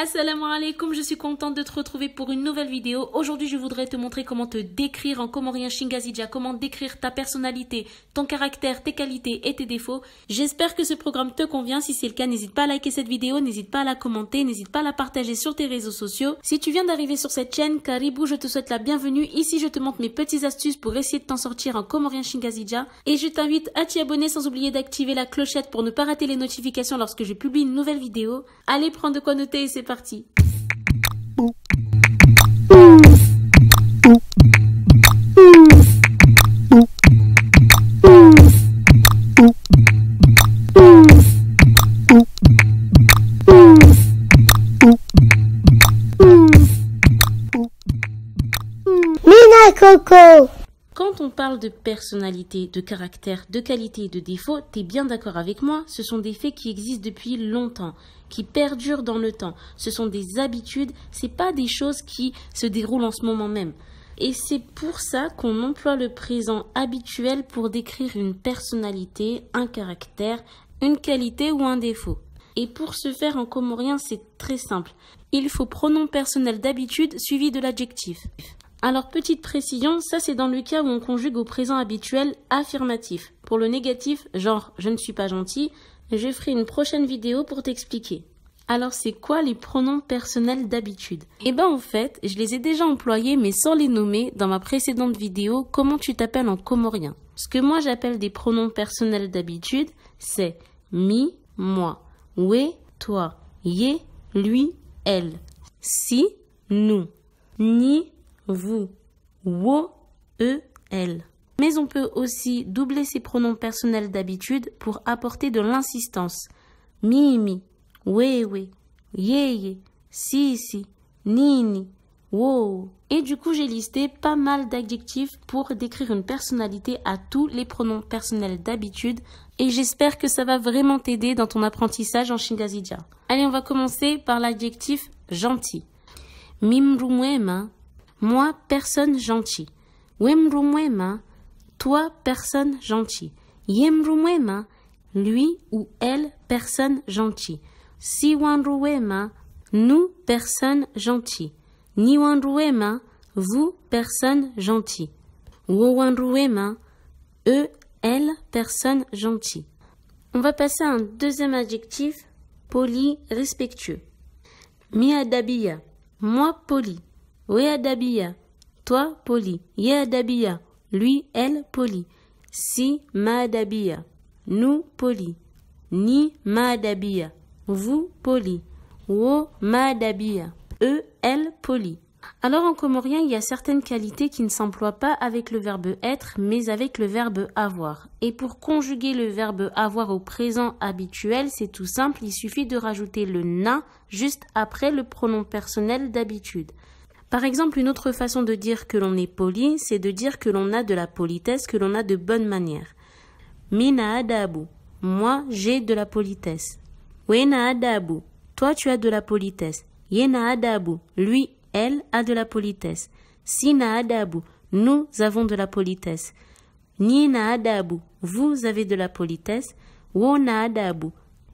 Assalamu alaikum, je suis contente de te retrouver pour une nouvelle vidéo. Aujourd'hui, je voudrais te montrer comment te décrire en comorien Shingazija, comment décrire ta personnalité, ton caractère, tes qualités et tes défauts. J'espère que ce programme te convient. Si c'est le cas, n'hésite pas à liker cette vidéo, n'hésite pas à la commenter, n'hésite pas à la partager sur tes réseaux sociaux. Si tu viens d'arriver sur cette chaîne, Karibou, je te souhaite la bienvenue. Ici, je te montre mes petites astuces pour essayer de t'en sortir en comorien Shingazija. Et je t'invite à t'y abonner sans oublier d'activer la clochette pour ne pas rater les notifications lorsque je publie une nouvelle vidéo. Allez, prends de quoi noter et c'est parti. Mina Coco. Quand on parle de personnalité, de caractère, de qualité et de défaut, t'es bien d'accord avec moi, ce sont des faits qui existent depuis longtemps, qui perdurent dans le temps. Ce sont des habitudes, c'est pas des choses qui se déroulent en ce moment même. Et c'est pour ça qu'on emploie le présent habituel pour décrire une personnalité, un caractère, une qualité ou un défaut. Et pour ce faire en comorien, c'est très simple. Il faut pronom personnel d'habitude suivi de l'adjectif. Alors, petite précision, ça c'est dans le cas où on conjugue au présent habituel affirmatif. Pour le négatif, genre je ne suis pas gentil, je ferai une prochaine vidéo pour t'expliquer. Alors, c'est quoi les pronoms personnels d'habitude? Eh ben en fait, je les ai déjà employés mais sans les nommer dans ma précédente vidéo comment tu t'appelles en comorien. Ce que moi j'appelle des pronoms personnels d'habitude, c'est mi, moi, we, toi, ye, lui, elle, si, nous, ni, vous, wo, eux, elle. Mais on peut aussi doubler ces pronoms personnels d'habitude pour apporter de l'insistance. Mi, mi, we, we, ye, ye, si, si, ni, ni, wo. Et du coup, j'ai listé pas mal d'adjectifs pour décrire une personnalité à tous les pronoms personnels d'habitude. Et j'espère que ça va vraiment t'aider dans ton apprentissage en Shingazija. Allez, on va commencer par l'adjectif gentil. Mimrumwema. Moi, personne gentil. Wemrumwema, toi, personne gentil. Yemrumwema, lui ou elle, personne gentil. Siwanruwema, nous, personne gentil. Niwanruwema, vous, personne gentil. Wowanruwema, eux, elle, personne gentil. On va passer à un deuxième adjectif, poli, respectueux. Miadabiya, moi, poli. We adabiya, toi poli. Ye adabiya, lui, elle poli. Si ma adabiya, nous poli. Ni ma adabiya, vous poli. Wo ma adabiya, eux, elle poli. Alors en comorien, il y a certaines qualités qui ne s'emploient pas avec le verbe être, mais avec le verbe avoir. Et pour conjuguer le verbe avoir au présent habituel, c'est tout simple, il suffit de rajouter le na juste après le pronom personnel d'habitude. Par exemple, une autre façon de dire que l'on est poli, c'est de dire que l'on a de la politesse, que l'on a de bonnes manières. Mina adabu. Moi, j'ai de la politesse. Wena adabu. Toi, tu as de la politesse. Yena adabu. Lui, elle a de la politesse. Sina adabu. Nous avons de la politesse. Nina adabu. Vous avez de la politesse. Wona adabu.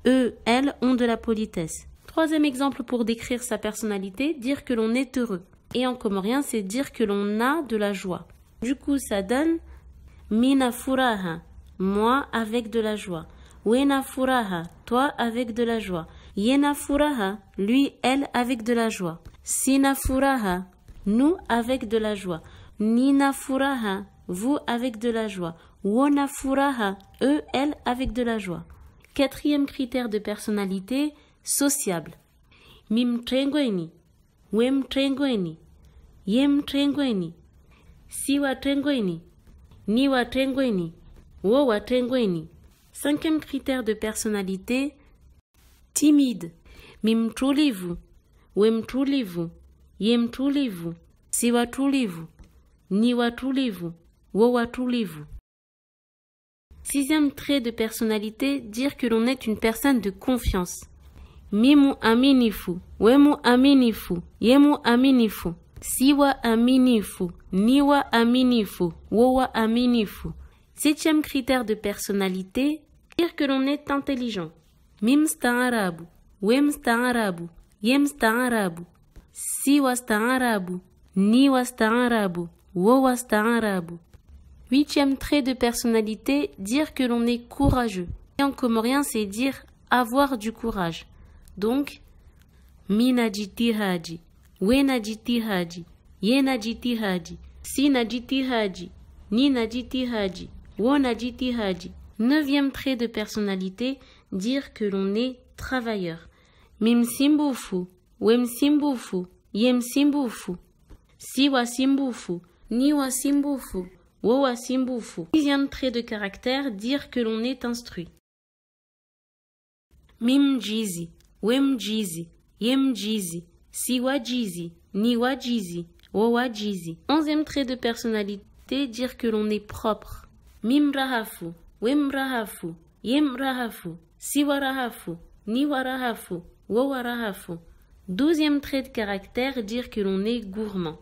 Eux, elles ont de la politesse. Troisième exemple pour décrire sa personnalité, dire que l'on est heureux. Et en comorien, c'est dire que l'on a de la joie. Du coup, ça donne Mina furaha, moi avec de la joie. Wena furaha, toi avec de la joie. Yena furaha, lui, elle avec de la joie. Sina furaha, nous avec de la joie. Nina furaha, vous avec de la joie. Wona furaha, eux, elles avec de la joie. Quatrième critère de personnalité, sociable. Mimtrengweni. Wem trengweni, yem trengweni, siwa trengweni, niwa trengweni, wowa trengweni. Cinquième critère de personnalité, timide. Mim tulivu, wem tulivu, yem tulivu, siwa tulivu, niwa tulivu, wowa tulivu. Sixième trait de personnalité, dire que l'on est une personne de confiance. Mimu aminifu, wemu aminifu, yemu aminifu, siwa aminifu, niwa aminifu, wowa aminifu. Septième critère de personnalité, dire que l'on est intelligent. Mim staarabu, wem staarabu, Yemstaarabu. Si wastaarabu. Ni wastaarabu. Wo wastaarabu. 8e trait de personnalité, dire que l'on est courageux. Et en comorien, c'est dire avoir du courage. Donc, mina jitihadi, wena jitihadi, yena jitihadi, sina jitihadi, nina jitihadi, wona jitihadi. 9e trait de personnalité, dire que l'on est travailleur. Mimsimbufu, wemsimbufu, yemsimbufu, siwa simbufu, niwa simbufu, wowa simbufu. 10e trait de caractère, dire que l'on est instruit. Mimjizi, wemjizi, yemjizi, siwajizi, niwajizi, wowajizi. 11e trait de personnalité, dire que l'on est propre. Mimrahafu, wemrahafu, yemrahafu, siwarahafu, niwarahafu, wowarahafu. 12e trait de caractère, dire que l'on est gourmand.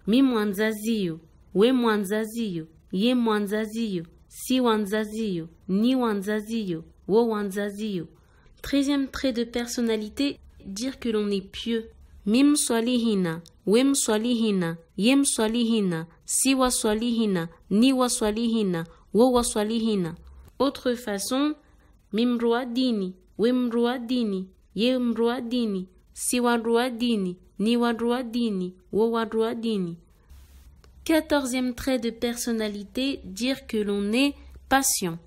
Mimwanzaziyo, wemwanzaziyo, yemwanzaziyo, siwanzaziyo, niwanzaziyo, wowanzaziyo. 13e trait de personnalité, dire que l'on est pieux. Mim swalihina, wem swalihina, yem swalihina, siwa swalihina, niwa swalihina, wowa swalihina. Autre façon, mim ruadini, wem ruadini, yem ruadini, siwa ruadini, niwa ruadini, wowa ruadini. 14e trait de personnalité, dire que l'on est patient.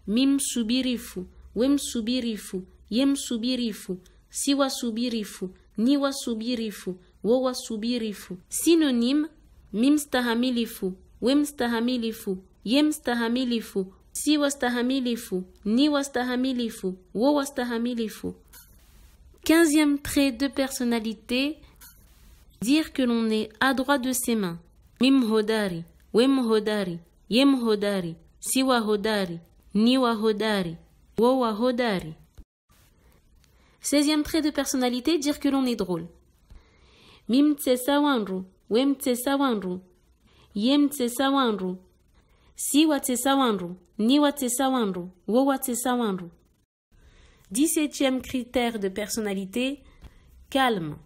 Mim subirifu, wem subirifu, yem subirifu, siwa subirifu, niwa subirifu, wowa subirifu. Synonyme, mim stahamilifu, wem stahamilifu, yem stahamilifu, siwa stahamilifu, niwa stahamilifu, wowa stahamilifu. 15e trait de personnalité, dire que l'on est adroit de ses mains. Mim hodari, wem hodari, yem hodari, siwa hodari, niwa hodari, wowa hodari. 16e trait de personnalité, dire que l'on est drôle. Mim tsesawanru, wem tsesawanru, yem tsesawanru, siwa tsesawanru, niwa tsesawanru, wowa tsesawanru. 17e critère de personnalité, calme.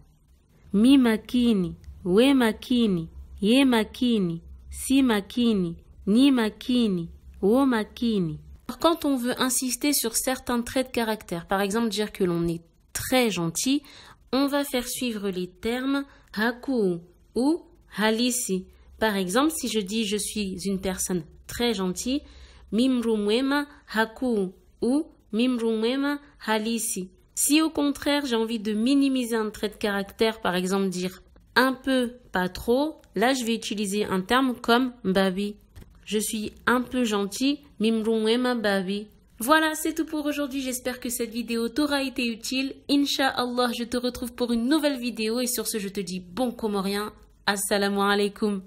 Mi makini, we makini, ye makini, si makini, ni makini, wo makini. Quand on veut insister sur certains traits de caractère, par exemple dire que l'on est très gentil, on va faire suivre les termes haku ou halisi. Par exemple, si je dis je suis une personne très gentille, mimrumwema haku ou mimrumwema halisi. Si au contraire j'ai envie de minimiser un trait de caractère, par exemple dire un peu, pas trop, là je vais utiliser un terme comme babi. Je suis un peu gentil, mimrumwema babi. Voilà, c'est tout pour aujourd'hui. J'espère que cette vidéo t'aura été utile. Inch'Allah, je te retrouve pour une nouvelle vidéo et sur ce, je te dis bon comorien. Assalamu alaikum.